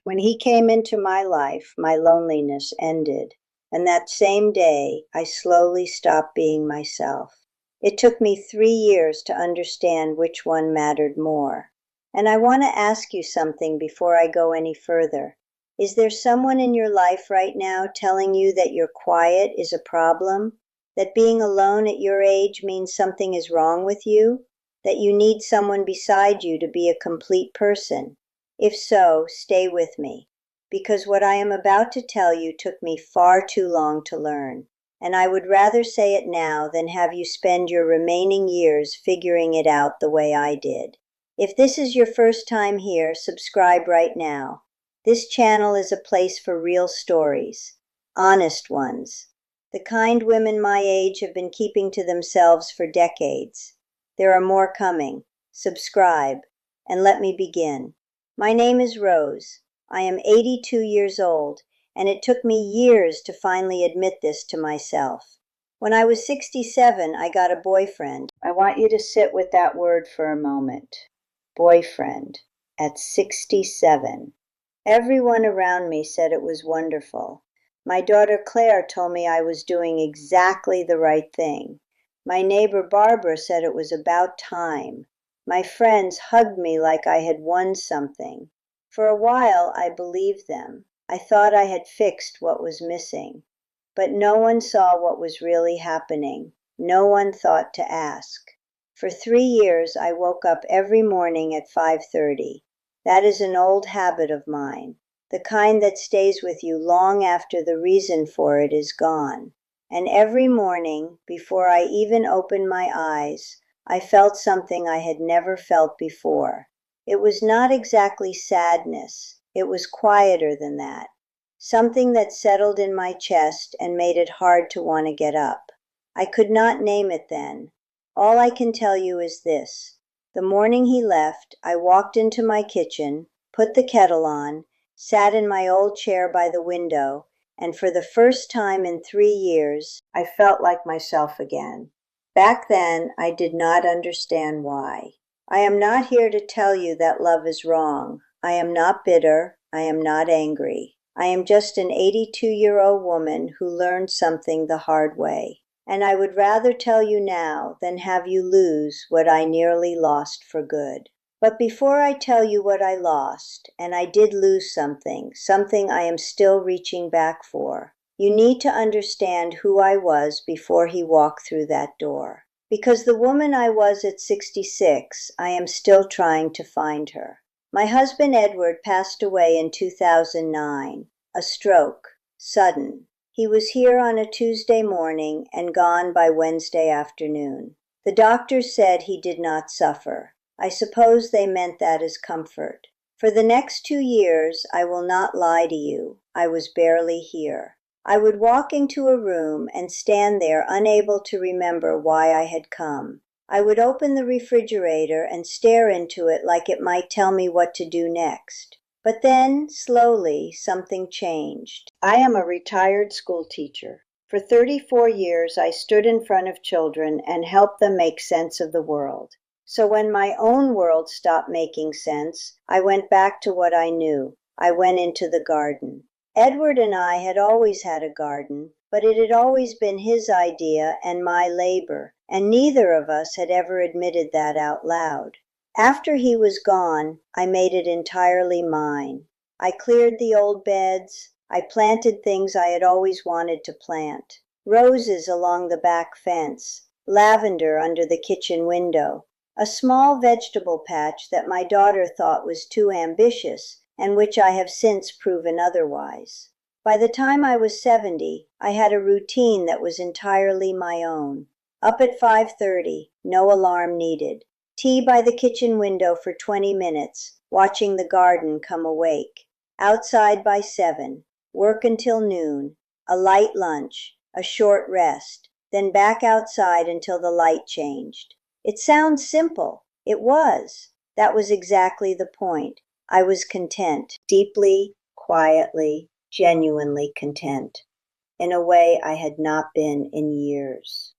When he came into my life, my loneliness ended, and that same day I slowly stopped being myself. It took me 3 years to understand which one mattered more. And I want to ask you something before I go any further. Is there someone in your life right now telling you that your quiet is a problem? That being alone at your age means something is wrong with you? That you need someone beside you to be a complete person? If so, stay with me, because what I am about to tell you took me far too long to learn, and I would rather say it now than have you spend your remaining years figuring it out the way I did. If this is your first time here, subscribe right now. This channel is a place for real stories, honest ones, the kind women my age have been keeping to themselves for decades. There are more coming. Subscribe, and let me begin. My name is Rose. I am 82 years old, and it took me years to finally admit this to myself. When I was 67, I got a boyfriend. I want you to sit with that word for a moment. Boyfriend. At 67. Everyone around me said it was wonderful. My daughter Claire told me I was doing exactly the right thing. My neighbor Barbara said it was about time. My friends hugged me like I had won something. For a while I believed them. I thought I had fixed what was missing. But no one saw what was really happening. No one thought to ask. For 3 years I woke up every morning at 5:30. That is an old habit of mine, the kind that stays with you long after the reason for it is gone. And every morning, before I even opened my eyes, I felt something I had never felt before. It was not exactly sadness. It was quieter than that. Something that settled in my chest and made it hard to want to get up. I could not name it then. All I can tell you is this. The morning he left, I walked into my kitchen, put the kettle on, sat in my old chair by the window, and for the first time in 3 years, I felt like myself again. Back then, I did not understand why. I am not here to tell you that love is wrong. I am not bitter. I am not angry. I am just an 82-year-old woman who learned something the hard way. And I would rather tell you now than have you lose what I nearly lost for good. But before I tell you what I lost, and I did lose something I am still reaching back for, you need to understand who I was before he walked through that door. Because the woman I was at 66, I am still trying to find her. My husband Edward passed away in 2009, a stroke, sudden. He was here on a Tuesday morning and gone by Wednesday afternoon. The doctors said he did not suffer. I suppose they meant that as comfort. For the next 2 years, I will not lie to you, I was barely here. I would walk into a room and stand there unable to remember why I had come. I would open the refrigerator and stare into it like it might tell me what to do next. But then, slowly, something changed. I am a retired school teacher. For 34 years, I stood in front of children and helped them make sense of the world. So when my own world stopped making sense, I went back to what I knew. I went into the garden. Edward and I had always had a garden, but it had always been his idea and my labor, and neither of us had ever admitted that out loud. After he was gone, I made it entirely mine. I cleared the old beds. I planted things I had always wanted to plant. Roses along the back fence, lavender under the kitchen window, a small vegetable patch that my daughter thought was too ambitious and which I have since proven otherwise. By the time I was 70, I had a routine that was entirely my own. Up at 5:30, no alarm needed. Tea by the kitchen window for 20 minutes, watching the garden come awake. Outside by 7, work until noon, a light lunch, a short rest, then back outside until the light changed. It sounds simple. It was. That was exactly the point. I was content, deeply, quietly, genuinely content, in a way I had not been in years.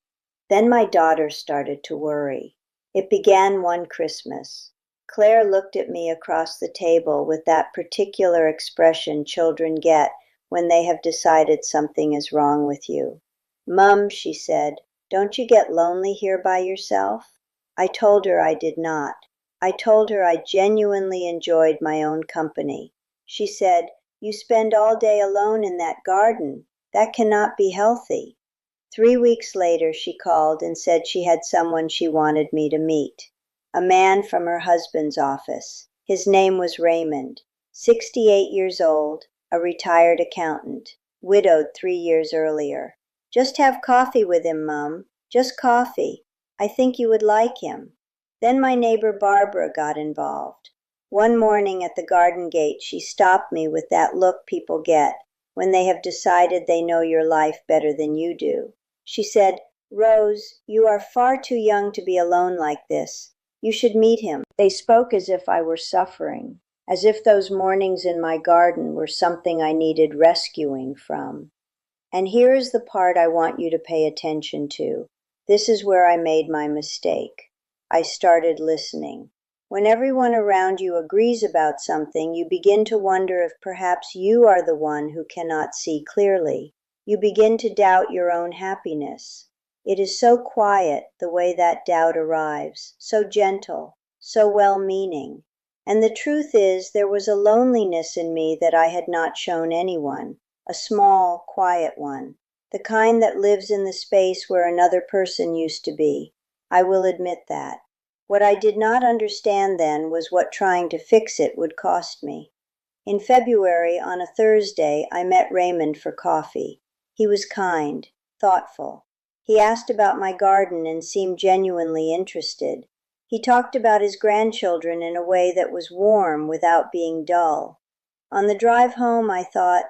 Then my daughter started to worry. It began one Christmas. Claire looked at me across the table with that particular expression children get when they have decided something is wrong with you. "Mum," she said, "don't you get lonely here by yourself?" I told her I did not. I told her I genuinely enjoyed my own company. She said, "You spend all day alone in that garden. That cannot be healthy." 3 weeks later she called and said she had someone she wanted me to meet. A man from her husband's office. His name was Raymond, 68 years old, a retired accountant, widowed 3 years earlier. "Just have coffee with him, Mum. Just coffee. I think you would like him." Then my neighbor Barbara got involved. One morning at the garden gate she stopped me with that look people get when they have decided they know your life better than you do. She said, "Rose, you are far too young to be alone like this. You should meet him." They spoke as if I were suffering, as if those mornings in my garden were something I needed rescuing from. And here is the part I want you to pay attention to. This is where I made my mistake. I started listening. When everyone around you agrees about something, you begin to wonder if perhaps you are the one who cannot see clearly. You begin to doubt your own happiness. It is so quiet, the way that doubt arrives, so gentle, so well-meaning. And the truth is, there was a loneliness in me that I had not shown anyone, a small, quiet one, the kind that lives in the space where another person used to be. I will admit that. What I did not understand then was what trying to fix it would cost me. In February, on a Thursday, I met Raymond for coffee. He was kind, thoughtful. He asked about my garden and seemed genuinely interested. He talked about his grandchildren in a way that was warm without being dull. On the drive home, I thought,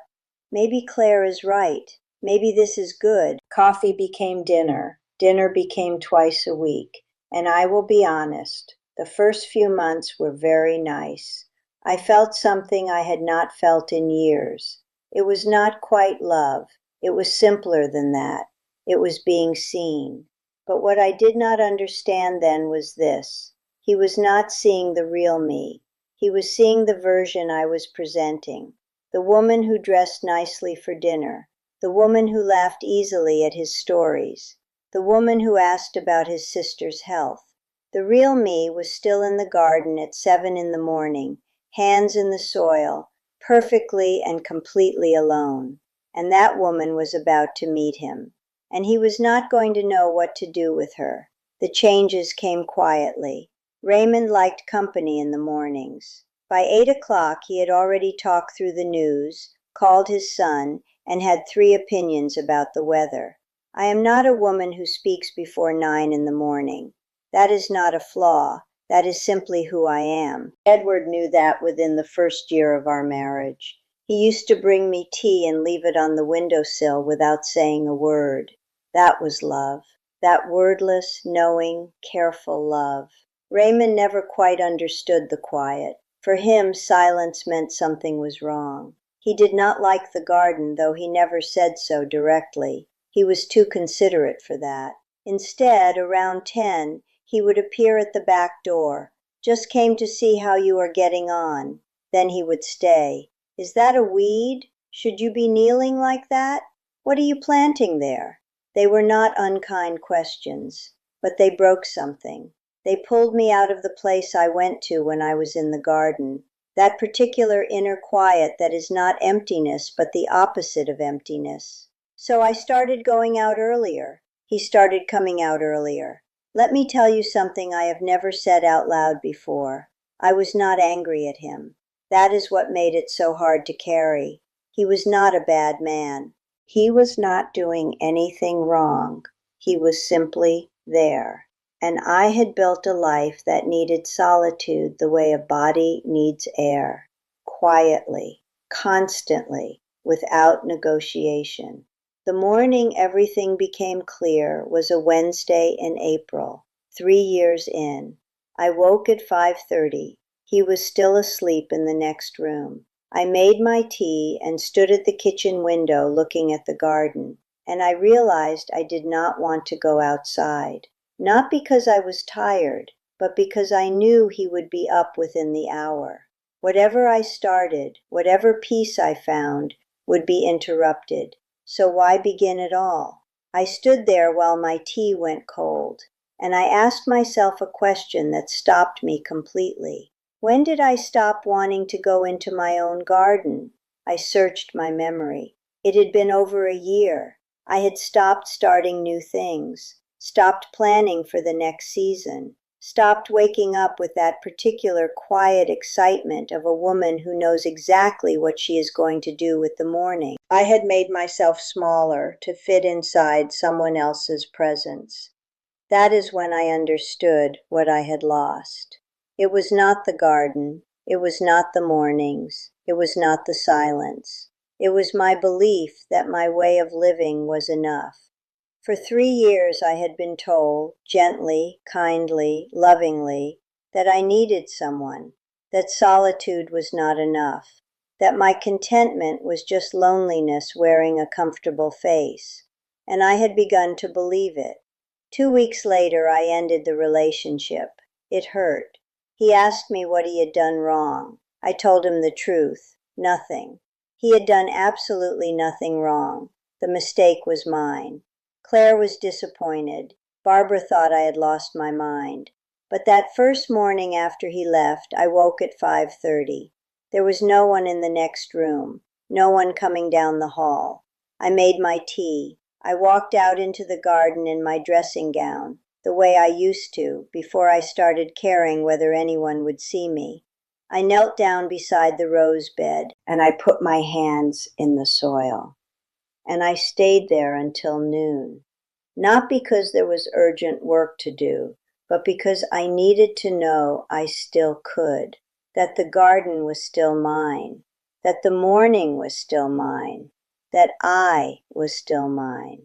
maybe Claire is right. Maybe this is good. Coffee became dinner. Dinner became twice a week. And I will be honest, the first few months were very nice. I felt something I had not felt in years. It was not quite love. It was simpler than that. It was being seen. But what I did not understand then was this. He was not seeing the real me. He was seeing the version I was presenting. The woman who dressed nicely for dinner. The woman who laughed easily at his stories. The woman who asked about his sister's health. The real me was still in the garden at 7 in the morning, hands in the soil, perfectly and completely alone. And that woman was about to meet him. And he was not going to know what to do with her. The changes came quietly. Raymond liked company in the mornings. By 8 o'clock he had already talked through the news, called his son, and had 3 opinions about the weather. I am not a woman who speaks before 9 in the morning. That is not a flaw. That is simply who I am. Edward knew that within the first year of our marriage. He used to bring me tea and leave it on the windowsill without saying a word. That was love. That wordless, knowing, careful love. Raymond never quite understood the quiet. For him, silence meant something was wrong. He did not like the garden, though he never said so directly. He was too considerate for that. Instead, around 10, he would appear at the back door. "Just came to see how you are getting on." Then he would stay. "Is that a weed? Should you be kneeling like that? What are you planting there?" They were not unkind questions, but they broke something. They pulled me out of the place I went to when I was in the garden, that particular inner quiet that is not emptiness but the opposite of emptiness. So I started going out earlier. He started coming out earlier. Let me tell you something I have never said out loud before. I was not angry at him. That is what made it so hard to carry. He was not a bad man. He was not doing anything wrong. He was simply there. And I had built a life that needed solitude the way a body needs air. Quietly, constantly, without negotiation. The morning everything became clear was a Wednesday in April, 3 years in. I woke at 5:30. He was still asleep in the next room. I made my tea and stood at the kitchen window looking at the garden, and I realized I did not want to go outside. Not because I was tired. but because I knew he would be up within the hour. Whatever I started, whatever peace I found, would be interrupted. So why begin at all? I stood there while my tea went cold, and I asked myself a question that stopped me completely. When did I stop wanting to go into my own garden? I searched my memory. It had been over a year. I had stopped starting new things, stopped planning for the next season, stopped waking up with that particular quiet excitement of a woman who knows exactly what she is going to do with the morning. I had made myself smaller to fit inside someone else's presence. That is when I understood what I had lost. It was not the garden. It was not the mornings. It was not the silence. It was my belief that my way of living was enough. For 3 years I had been told, gently, kindly, lovingly, that I needed someone, that solitude was not enough, that my contentment was just loneliness wearing a comfortable face, and I had begun to believe it. 2 weeks later I ended the relationship. It hurt. He asked me what he had done wrong. I told him the truth. Nothing. He had done absolutely nothing wrong. The mistake was mine. Claire was disappointed. Barbara thought I had lost my mind. But that first morning after he left, I woke at 5:30. There was no one in the next room, no one coming down the hall. I made my tea. I walked out into the garden in my dressing gown, the way I used to, before I started caring whether anyone would see me. I knelt down beside the rose bed, and I put my hands in the soil. And I stayed there until noon. Not because there was urgent work to do, but because I needed to know I still could, that the garden was still mine, that the morning was still mine, that I was still mine.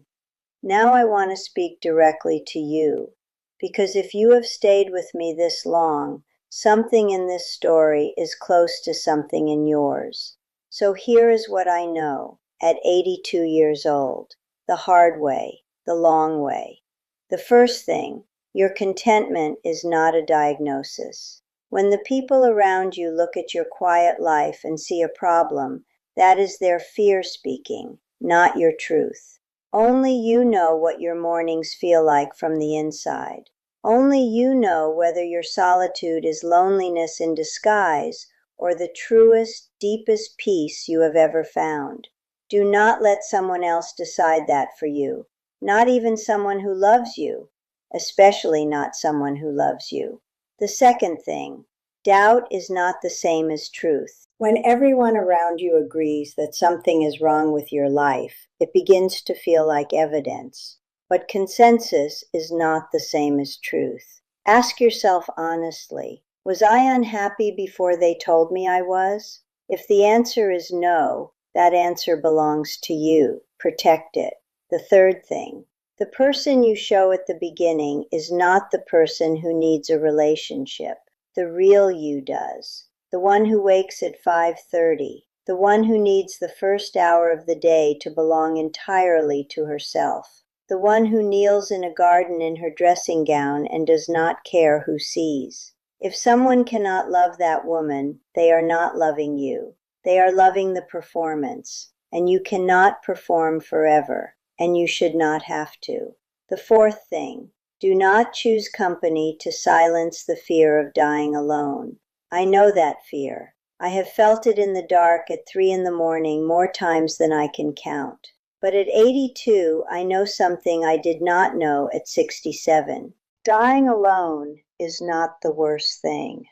Now I want to speak directly to you, because if you have stayed with me this long, something in this story is close to something in yours. So here is what I know at 82 years old, the hard way, the long way. The first thing, your contentment is not a diagnosis. When the people around you look at your quiet life and see a problem, that is their fear speaking, not your truth. Only you know what your mornings feel like from the inside. Only you know whether your solitude is loneliness in disguise or the truest, deepest peace you have ever found. Do not let someone else decide that for you, not even someone who loves you, especially not someone who loves you. The second thing, doubt is not the same as truth. When everyone around you agrees that something is wrong with your life, it begins to feel like evidence. But consensus is not the same as truth. Ask yourself honestly, was I unhappy before they told me I was? If the answer is no, that answer belongs to you. Protect it. The third thing, the person you show at the beginning is not the person who needs a relationship. The real you does. The one who wakes at 5:30. The one who needs the first hour of the day to belong entirely to herself. The one who kneels in a garden in her dressing gown and does not care who sees. If someone cannot love that woman, they are not loving you. They are loving the performance, and you cannot perform forever, and you should not have to. The fourth thing, do not choose company to silence the fear of dying alone. I know that fear. I have felt it in the dark at 3 in the morning more times than I can count. But at 82, I know something I did not know at 67. Dying alone is not the worst thing.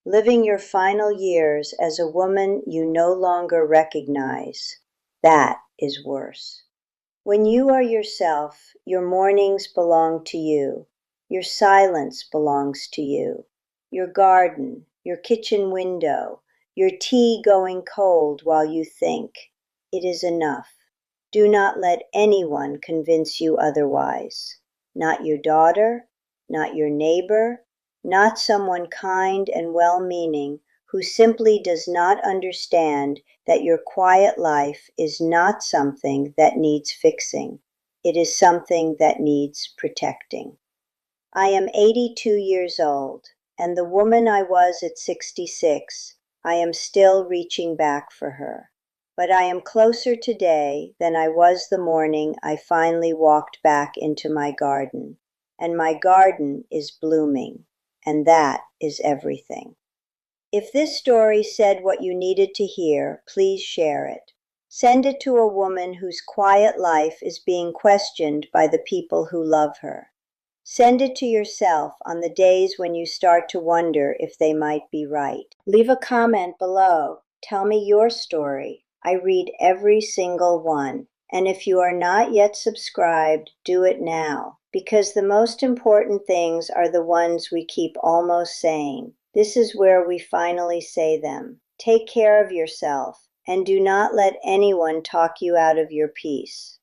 Living your final years as a woman you no longer recognize, that is worse. When you are yourself, your mornings belong to you. Your silence belongs to you. Your garden, your kitchen window, your tea going cold while you think. It is enough. Do not let anyone convince you otherwise. Not your daughter, not your neighbor, not someone kind and well-meaning who simply does not understand that your quiet life is not something that needs fixing. It is something that needs protecting. I am 82 years old, and the woman I was at 66, I am still reaching back for her. But I am closer today than I was the morning I finally walked back into my garden. And my garden is blooming, and that is everything. If this story said what you needed to hear, please share it. Send it to a woman whose quiet life is being questioned by the people who love her. Send it to yourself on the days when you start to wonder if they might be right. Leave a comment below. Tell me your story. I read every single one. And if you are not yet subscribed, do it now, because the most important things are the ones we keep almost saying. This is where we finally say them. Take care of yourself, and do not let anyone talk you out of your peace.